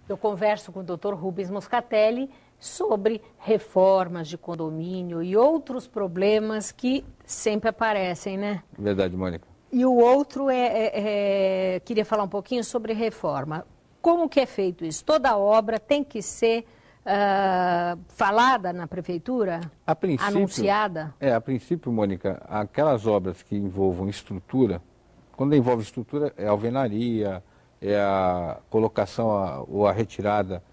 Eu converso com o Dr. Rubens Moscatelli sobre reformas de condomínio e outros problemas que sempre aparecem, né? Verdade, Mônica. E o outro queria falar um pouquinho sobre reforma. Como que é feito isso? Toda obra tem que ser falada na prefeitura? A princípio, anunciada? A princípio, Mônica, aquelas obras que envolvam estrutura, quando envolve estrutura, é alvenaria, é a colocação ou a retirada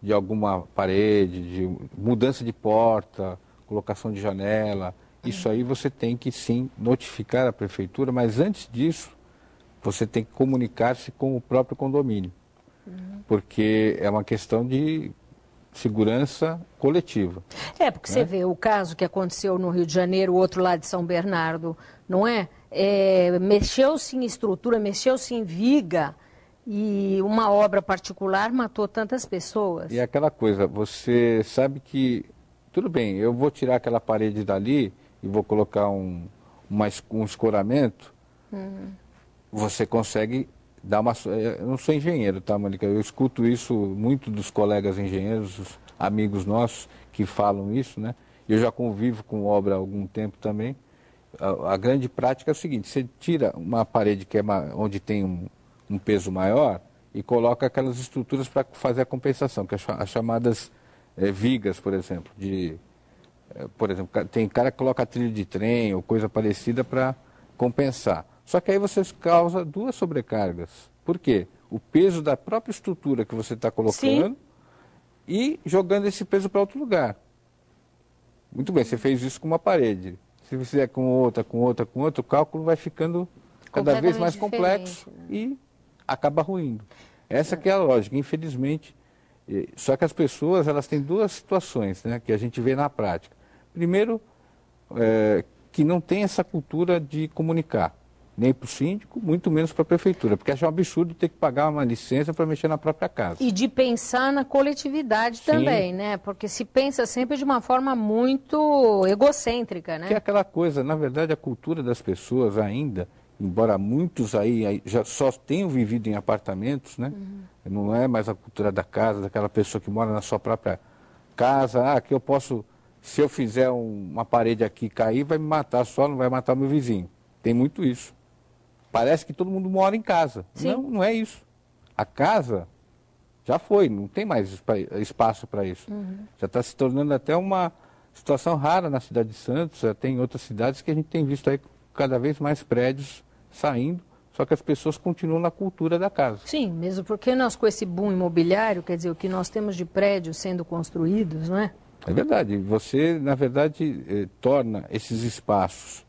de alguma parede, de mudança de porta, colocação de janela. Isso aí você tem que sim notificar a prefeitura, mas antes disso você tem que comunicar-se com o próprio condomínio, porque é uma questão de segurança coletiva. Porque você vê o caso que aconteceu no Rio de Janeiro, o outro lá de São Bernardo, não é? Mexeu-se em estrutura, mexeu-se em viga e uma obra particular matou tantas pessoas. E aquela coisa, você sabe que, tudo bem, eu vou tirar aquela parede dali e vou colocar um escoramento, você consegue dar uma... Eu não sou engenheiro, tá, Mônica? Eu escuto isso muito dos colegas engenheiros, amigos nossos que falam isso, né? Eu já convivo com obra há algum tempo também. A grande prática é o seguinte, você tira uma parede que onde tem um peso maior e coloca aquelas estruturas para fazer a compensação, que é as chamadas vigas, por exemplo. Por exemplo, tem cara que coloca trilho de trem ou coisa parecida para compensar. Só que aí você causa duas sobrecargas. Por quê? O peso da própria estrutura que você está colocando e jogando esse peso para outro lugar. Muito bem, você fez isso com uma parede. Se você fizer com outra, o cálculo vai ficando cada vez mais complexo, né? E acaba ruindo. Essa que é a lógica, infelizmente. Só que as pessoas, elas têm duas situações, né, que a gente vê na prática. Primeiro, que não tem essa cultura de comunicar, nem para o síndico, muito menos para a prefeitura, porque acha um absurdo ter que pagar uma licença para mexer na própria casa. E de pensar na coletividade também, né? Porque se pensa sempre de uma forma muito egocêntrica, né? Que é aquela coisa, na verdade, a cultura das pessoas ainda, embora muitos aí já só tenham vivido em apartamentos, né? Não é mais a cultura da casa, daquela pessoa que mora na sua própria casa, que eu posso, se eu fizer uma parede aqui cair, vai me matar só, não vai matar meu vizinho. Tem muito isso. Parece que todo mundo mora em casa. Não, não é isso. A casa já foi, não tem mais espaço para isso. Já está se tornando até uma situação rara na cidade de Santos, já tem outras cidades que a gente tem visto aí cada vez mais prédios saindo, só que as pessoas continuam na cultura da casa. Sim, mesmo porque nós com esse boom imobiliário, quer dizer, o que nós temos de prédios sendo construídos, não é? É verdade, você na verdade torna esses espaços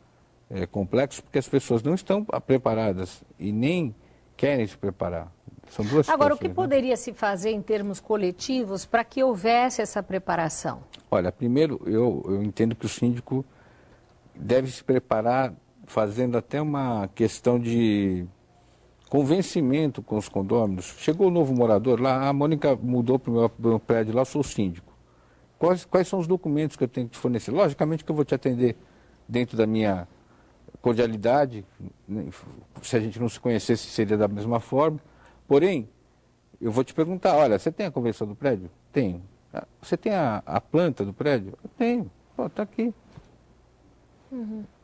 complexos porque as pessoas não estão preparadas e nem querem se preparar. São duas Agora, o que né? poderia se fazer em termos coletivos para que houvesse essa preparação? Olha, primeiro eu entendo que o síndico deve se preparar fazendo até uma questão de convencimento com os condôminos. Chegou um novo morador lá, a Mônica mudou para o meu prédio lá, eu sou o síndico. Quais são os documentos que eu tenho que te fornecer? Logicamente que eu vou te atender dentro da minha cordialidade, se a gente não se conhecesse seria da mesma forma, porém, eu vou te perguntar, olha, você tem a convenção do prédio? Tenho. Você tem a planta do prédio? Eu tenho. Está aqui.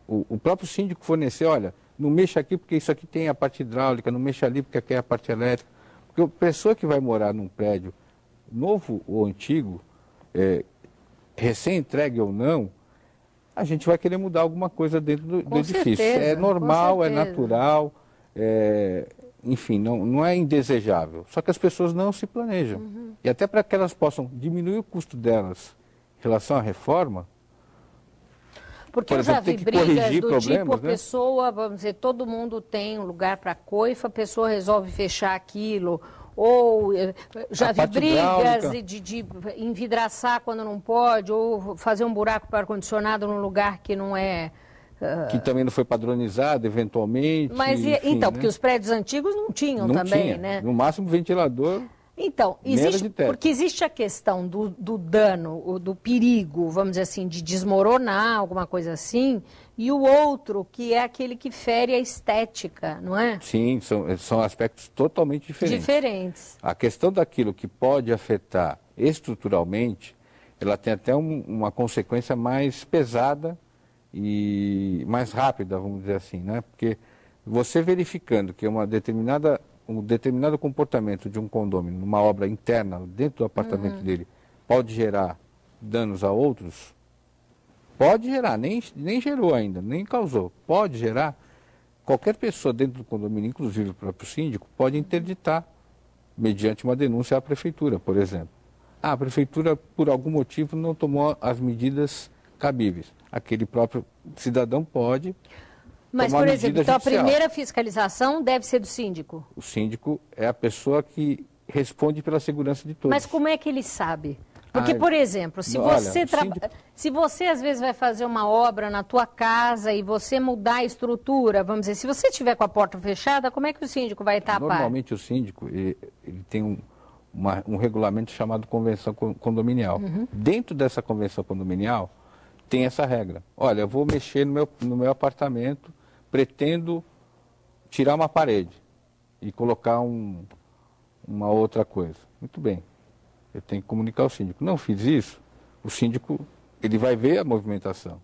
O próprio síndico forneceu, olha, não mexa aqui porque isso aqui tem a parte hidráulica, não mexa ali porque aqui é a parte elétrica. Porque a pessoa que vai morar num prédio, novo ou antigo, recém-entregue ou não, a gente vai querer mudar alguma coisa dentro do edifício. Certeza, é normal, é natural, enfim, não é indesejável. Só que as pessoas não se planejam. E até para que elas possam diminuir o custo delas em relação à reforma, porque por exemplo, eu já vi brigas do tipo, a pessoa, vamos dizer, todo mundo tem um lugar para coifa, a pessoa resolve fechar aquilo, ou já vi brigas de envidraçar quando não pode, ou fazer um buraco para ar-condicionado num lugar que não é... que também não foi padronizado, eventualmente. Mas, enfim, então, né? porque os prédios antigos não tinham não também, tinha. né? No máximo ventilador Então, porque existe a questão do dano, do perigo, vamos dizer assim, de desmoronar, alguma coisa assim, e o outro, que é aquele que fere a estética, não é? Sim, são aspectos totalmente diferentes. A questão daquilo que pode afetar estruturalmente, ela tem até uma consequência mais pesada e mais rápida, vamos dizer assim, né? Porque você verificando que um determinado comportamento de um condômino, numa obra interna, dentro do apartamento dele, pode gerar danos a outros, pode gerar, nem gerou ainda, nem causou, pode gerar, qualquer pessoa dentro do condomínio, inclusive o próprio síndico, pode interditar, mediante uma denúncia à prefeitura, por exemplo. A prefeitura, por algum motivo, não tomou as medidas cabíveis. Aquele próprio cidadão pode... Mas, por exemplo, então a primeira fiscalização deve ser do síndico? O síndico é a pessoa que responde pela segurança de todos. Mas como é que ele sabe? Porque, por exemplo, se você às vezes vai fazer uma obra na tua casa e você mudar a estrutura, vamos dizer, se você estiver com a porta fechada, como é que o síndico vai tapar? Normalmente o síndico ele tem um regulamento chamado convenção condominial. Dentro dessa convenção condominial tem essa regra. Olha, eu vou mexer no meu apartamento, pretendo tirar uma parede e colocar uma outra coisa. Muito bem, eu tenho que comunicar ao síndico. Não fiz isso, o síndico ele vai ver a movimentação.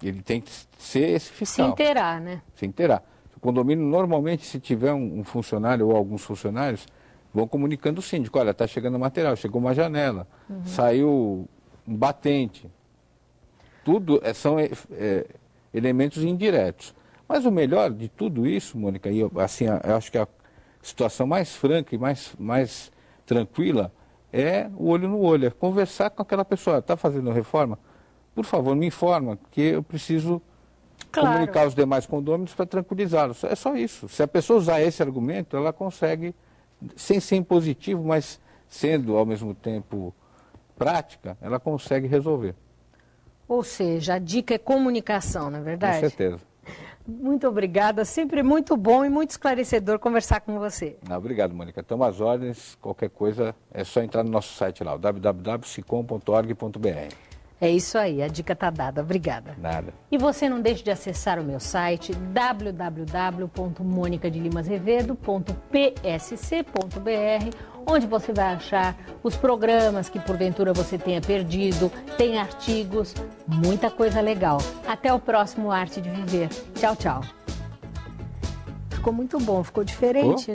Ele tem que ser esse fiscal. Se inteirar, né? Se inteirar. O condomínio, normalmente, se tiver um funcionário ou alguns funcionários, vão comunicando o síndico. Olha, está chegando material, chegou uma janela, saiu um batente. Tudo são elementos indiretos. Mas o melhor de tudo isso, Mônica, e eu acho que a situação mais franca e mais tranquila é o olho no olho, é conversar com aquela pessoa. Está fazendo reforma? Por favor, me informa, que eu preciso comunicar aos demais condôminos para tranquilizá-los. É só isso. Se a pessoa usar esse argumento, ela consegue, sem ser impositivo, mas sendo ao mesmo tempo prática, ela consegue resolver. Ou seja, a dica é comunicação, não é verdade? Com certeza. Muito obrigada, sempre muito bom e muito esclarecedor conversar com você. Obrigado, Mônica. Estamos às ordens, qualquer coisa é só entrar no nosso site lá, www.sicom.org.br. É isso aí, a dica está dada. Obrigada. Nada. E você não deixe de acessar o meu site www.monicadelimazevedo.psc.br, onde você vai achar os programas que porventura você tenha perdido, tem artigos, muita coisa legal. Até o próximo Arte de Viver. Tchau, tchau. Ficou muito bom, ficou diferente.